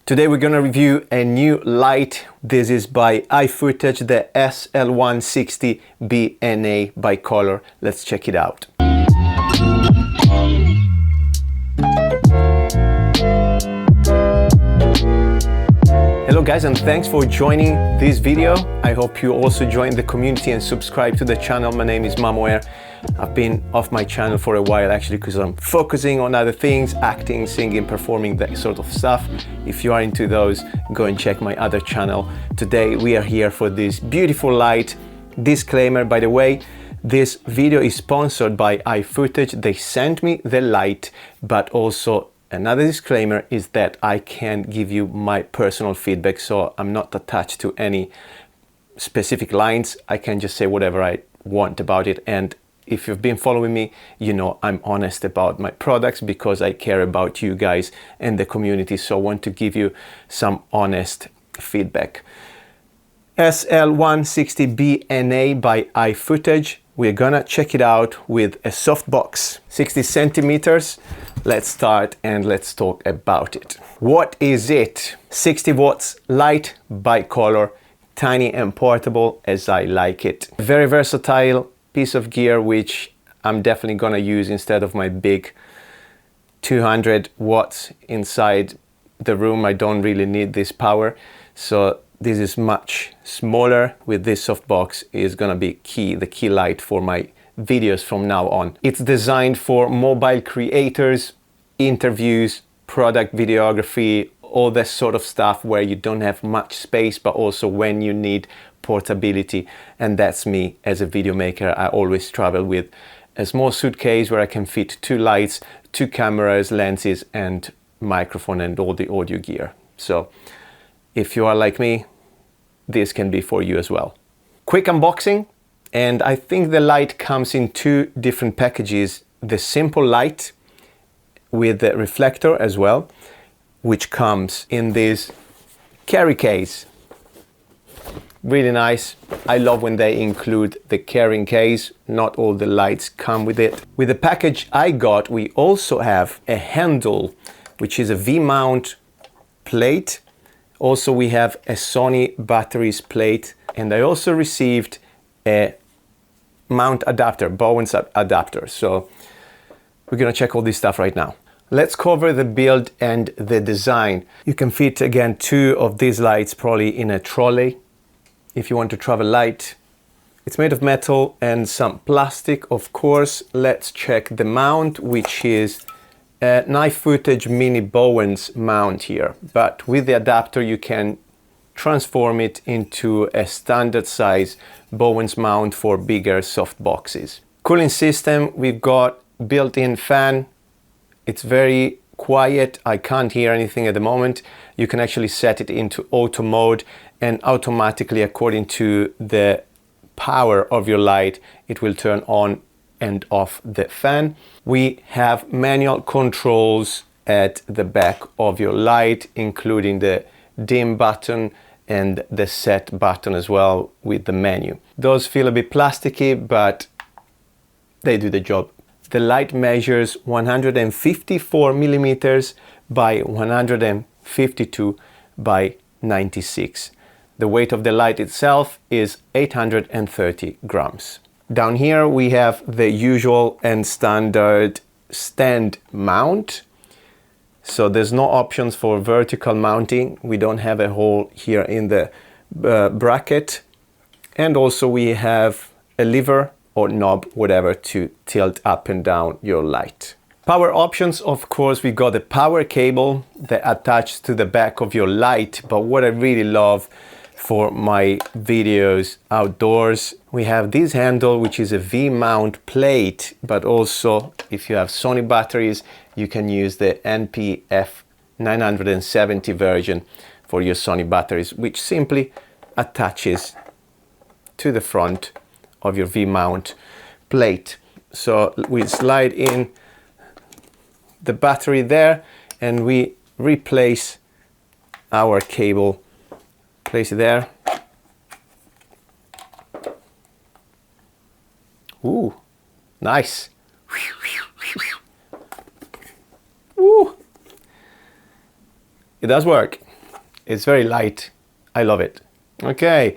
Today we're gonna review a new light. This is by iFootage, the SL1-60BNA bicolor. Let's check it out. Hello guys, and thanks for joining this video. I hope you also join the community and subscribe to the channel. My name is Mamoer. I've been off my channel for a while actually because I'm focusing on other things, acting, singing, performing, that sort of stuff. If you are into those, go and check my other channel. Today we are here for this beautiful light. Disclaimer, by the way, this video is sponsored by iFootage. They sent me the light, but also another disclaimer is that I can't give you my personal feedback, so I'm not attached to any specific lines. I can just say whatever I want about it, and if you've been following me, you know I'm honest about my products because I care about you guys and the community, so I want to give you some honest feedback. SL1-60BNA by iFootage. We're gonna check it out with a softbox, 60 centimeters. Let's start and let's talk about it. What is it? 60 watts light, bicolor, tiny and portable as I like it. Very versatile piece of gear, which I'm definitely gonna use instead of my big 200 watts inside the room. I don't really need this power, so this is much smaller. With this softbox is gonna be the key light for my videos from now on. It's designed for mobile creators, interviews, product videography, all that sort of stuff where you don't have much space, but also when you need portability. And that's me as a video maker. I always travel with a small suitcase where I can fit 2 lights, 2 cameras, lenses, and microphone and all the audio gear. So if you are like me, this can be for you as well. Quick unboxing, and I think the light comes in 2 different packages. The simple light with the reflector as well, which comes in this carry case. Really nice. I love when they include the carrying case. Not all the lights come with it. With the package I got, we also have a handle, which is a V-mount plate. Also, we have a Sony batteries plate, and I also received a mount adapter, Bowen's adapter. So we're gonna check all this stuff right now. Let's cover the build and the design. You can fit, again, 2 of these lights probably in a trolley if you want to travel light. It's made of metal and some plastic, of course. Let's check the mount, which is an iFootage mini Bowen's mount here, but with the adapter you can transform it into a standard size Bowen's mount for bigger soft boxes. Cooling system, we've got built-in fan. It's very quiet. I can't hear anything at the moment. You can actually set it into auto mode, and automatically, according to the power of your light, it will turn on and off the fan. We have manual controls at the back of your light, including the dim button and the set button as well with the menu. Those feel a bit plasticky, but they do the job. The light measures 154 millimeters by 152 by 96. The weight of the light itself is 830 grams. Down here we have the usual and standard stand mount. So there's no options for vertical mounting. We don't have a hole here in the bracket. And also we have a lever or knob, whatever, to tilt up and down your light. Power options, of course, we got the power cable that attaches to the back of your light. But what I really love for my videos outdoors, we have this handle, which is a V-mount plate, but also if you have Sony batteries, you can use the NPF 970 version for your Sony batteries, which simply attaches to the front of your V-mount plate. So we slide in the battery there and we replace our cable. Place it there. Ooh, nice. Woo. It does work. It's very light. I love it. Okay,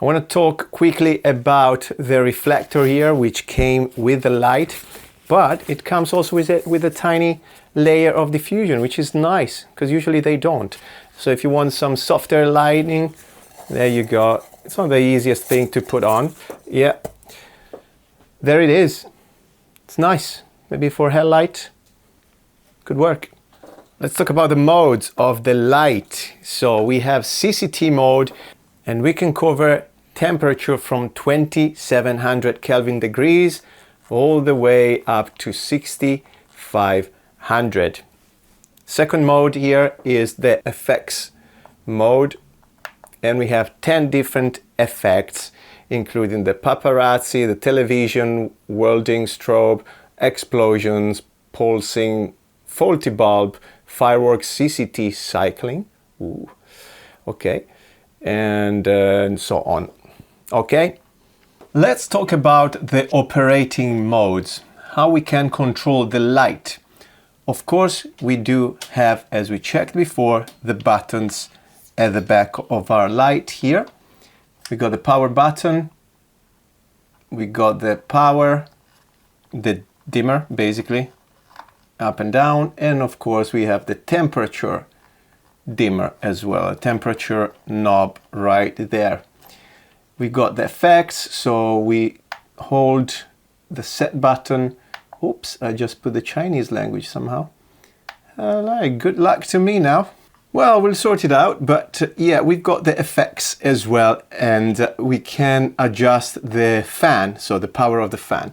I want to talk quickly about the reflector here, which came with the light, but it comes also with a tiny layer of diffusion, which is nice because usually they don't. So if you want some softer lighting, there you go. It's not the easiest thing to put on. Yeah, there it is. It's nice. Maybe for headlight, could work. Let's talk about the modes of the light. So we have CCT mode, and we can cover temperature from 2700 Kelvin degrees all the way up to 6500. Second mode here is the effects mode, and we have 10 different effects, including the paparazzi, the television, welding, strobe, explosions, pulsing, faulty bulb, fireworks, CCT, cycling. Ooh. Okay. And so on. Okay, let's talk about the operating modes, how we can control the light. Of course, we do have, as we checked before, the buttons at the back of our light here. We got the power button, we got the power, the dimmer basically, up and down, and of course we have the temperature dimmer as well, a temperature knob right there. We got the effects, so we hold the set button. Oops, I just put the Chinese language somehow. Good luck to me now. Well, we'll sort it out, but yeah, we've got the effects as well, and we can adjust the fan, so the power of the fan.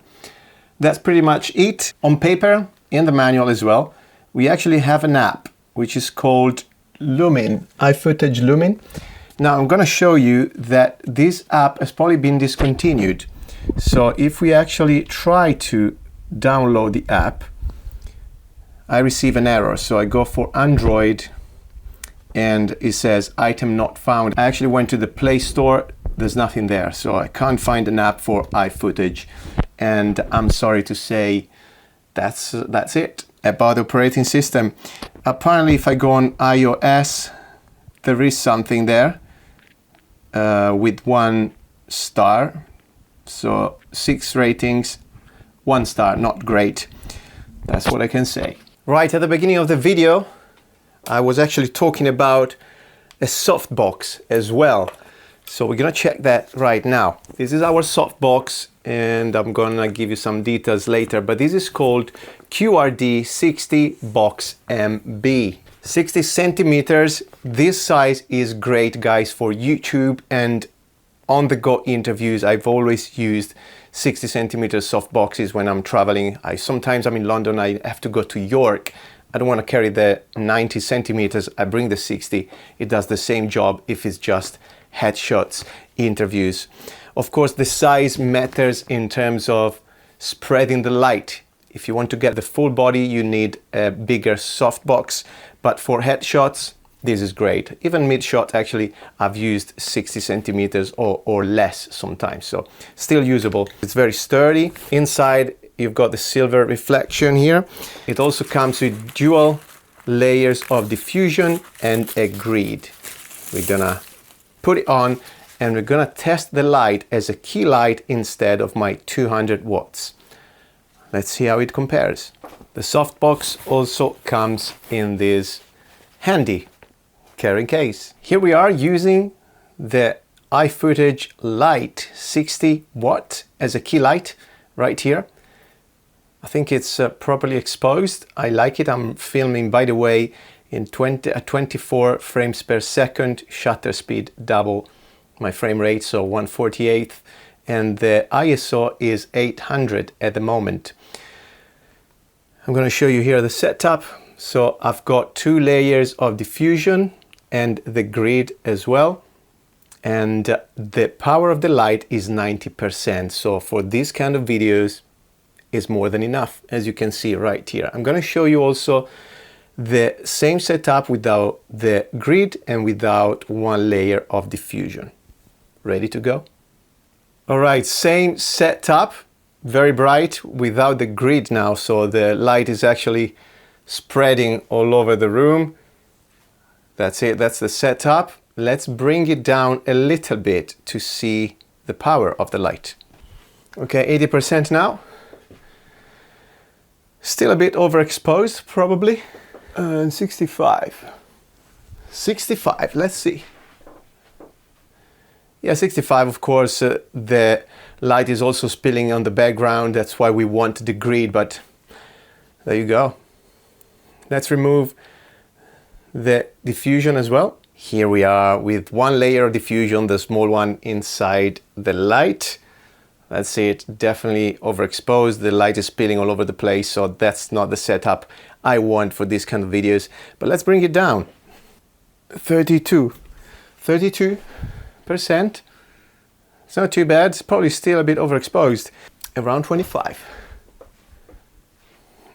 That's pretty much it. On paper, in the manual as well, we actually have an app which is called Lumin, iFootage Lumin. Now I'm going to show you that this app has probably been discontinued. So if we actually try to download the app, I receive an error. So I go for Android and it says item not found. I actually went to the Play Store, there's nothing there. So I can't find an app for iFootage. And I'm sorry to say that's it about the operating system. Apparently, if I go on iOS, there is something there with 1 star. So 6 ratings, 1 star, not great. That's what I can say. Right at the beginning of the video, I was actually talking about a softbox as well. So we're gonna check that right now. This is our softbox, and I'm gonna give you some details later, but this is called QRD60BNA. 60 centimeters. This size is great, guys, for YouTube and on-the-go interviews. I've always used 60 centimeter softboxes when I'm traveling. Sometimes I'm in London, I have to go to York. I don't want to carry the 90 centimeters. I bring the 60. It does the same job if it's just headshots, interviews. Of course, the size matters in terms of spreading the light. If you want to get the full body, you need a bigger softbox, but for headshots, this is great. Even mid-shot, actually, I've used 60 centimeters or less sometimes, so still usable. It's very sturdy. Inside, you've got the silver reflection here. It also comes with dual layers of diffusion and a grid. We're gonna put it on and we're gonna test the light as a key light instead of my 200 watts. Let's see how it compares. The softbox also comes in this handy carrying case. Here we are using the iFootage light, 60 watt as a key light right here. I think it's properly exposed. I like it. I'm filming, by the way, in 24 frames per second, shutter speed double my frame rate, so 1/48, and the ISO is 800 at the moment. I'm going to show you here the setup. So I've got 2 layers of diffusion and the grid as well, and the power of the light is 90%. So for these kind of videos is more than enough, as you can see right here. I'm going to show you also the same setup without the grid and without 1 layer of diffusion. Ready to go? All right, same setup, very bright without the grid now, so the light is actually spreading all over the room. That's it, that's the setup. Let's bring it down a little bit to see the power of the light. Okay, 80% now. Still a bit overexposed, probably. And 65. 65, let's see. Yeah, 65, of course, the light is also spilling on the background. That's why we want the grid, but there you go. Let's remove the diffusion as well. Here we are with one layer of diffusion, the small one inside the light. That's it, definitely overexposed. The light is spilling all over the place, so that's not the setup I want for this kind of videos. But let's bring it down. 32%. It's not too bad. It's probably still a bit overexposed. Around 25.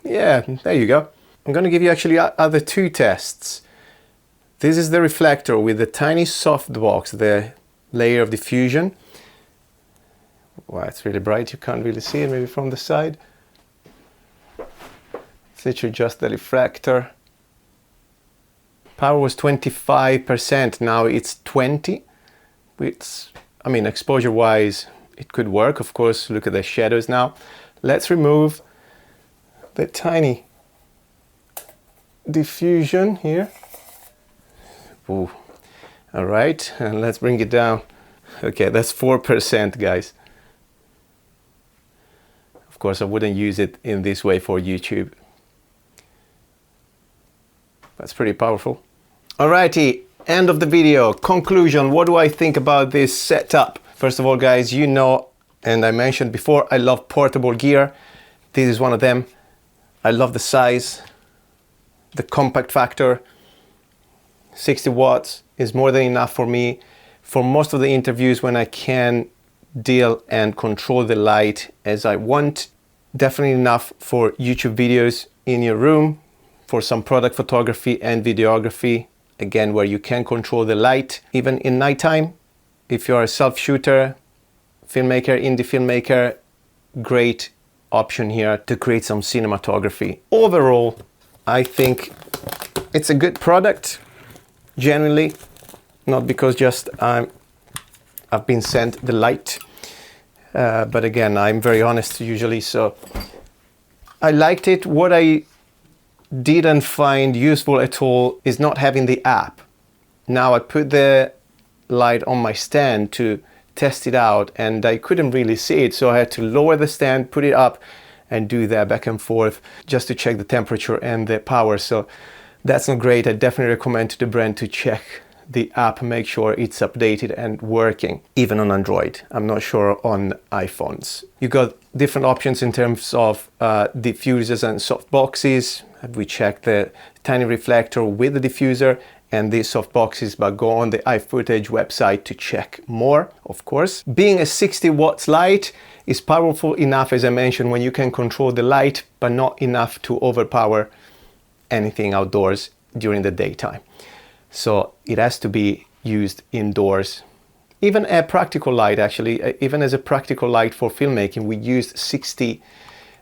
Yeah, there you go. I'm going to give you actually other two tests. This is the reflector with the tiny softbox, the layer of diffusion. Wow, it's really bright. You can't really see it maybe from the side. It's literally just the refractor. Power was 25%, now it's 20. It's, I mean, exposure-wise, it could work. Of course, look at the shadows now. Let's remove the tiny diffusion here. Ooh. All right, and let's bring it down. Okay, that's 4%, guys. Of course, I wouldn't use it in this way for YouTube. That's pretty powerful. Alrighty, end of the video. Conclusion, what do I think about this setup? First of all, guys, you know, and I mentioned before, I love portable gear. This is one of them. I love the size, the compact factor. 60 watts is more than enough for me for most of the interviews when I can deal and control the light as I want. Definitely enough for YouTube videos in your room, for some product photography and videography, again, where you can control the light, even in nighttime. If you're a self-shooter, filmmaker, indie filmmaker, great option here to create some cinematography. Overall, I think it's a good product, genuinely, not because just I've been sent the light, but again, I'm very honest usually, so I liked it. What I didn't find useful at all is not having the app. Now I put the light on my stand to test it out and I couldn't really see it, so I had to lower the stand, put it up and do that back and forth just to check the temperature and the power. So that's not great. I definitely recommend to the brand to check the app, make sure it's updated and working, even on Android. I'm not sure on iPhones. You got different options in terms of diffusers and softboxes. We checked the tiny reflector with the diffuser and these softboxes, but go on the iFootage website to check more, of course. Being a 60 watts light is powerful enough, as I mentioned, when you can control the light, but not enough to overpower anything outdoors during the daytime. So it has to be used indoors. Even a practical light, actually, even as a practical light for filmmaking, we used 60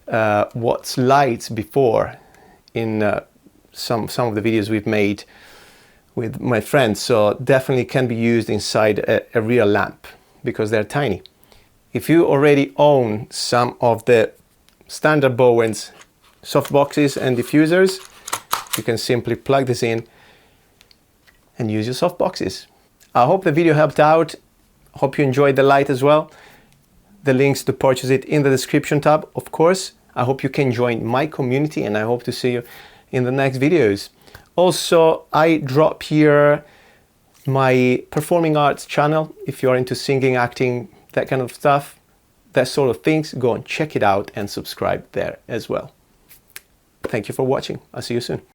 watts lights before in some of the videos we've made with my friends. So definitely can be used inside a real lamp because they're tiny. If you already own some of the standard Bowens softboxes and diffusers, you can simply plug this in and use your softboxes. I hope the video helped out. Hope you enjoyed the light as well. The links to purchase it in the description tab, of course. I hope you can join my community and I hope to see you in the next videos. Also, I drop here my performing arts channel. If you're into singing, acting, that kind of stuff, that sort of things, go and check it out and subscribe there as well. Thank you for watching. I'll see you soon.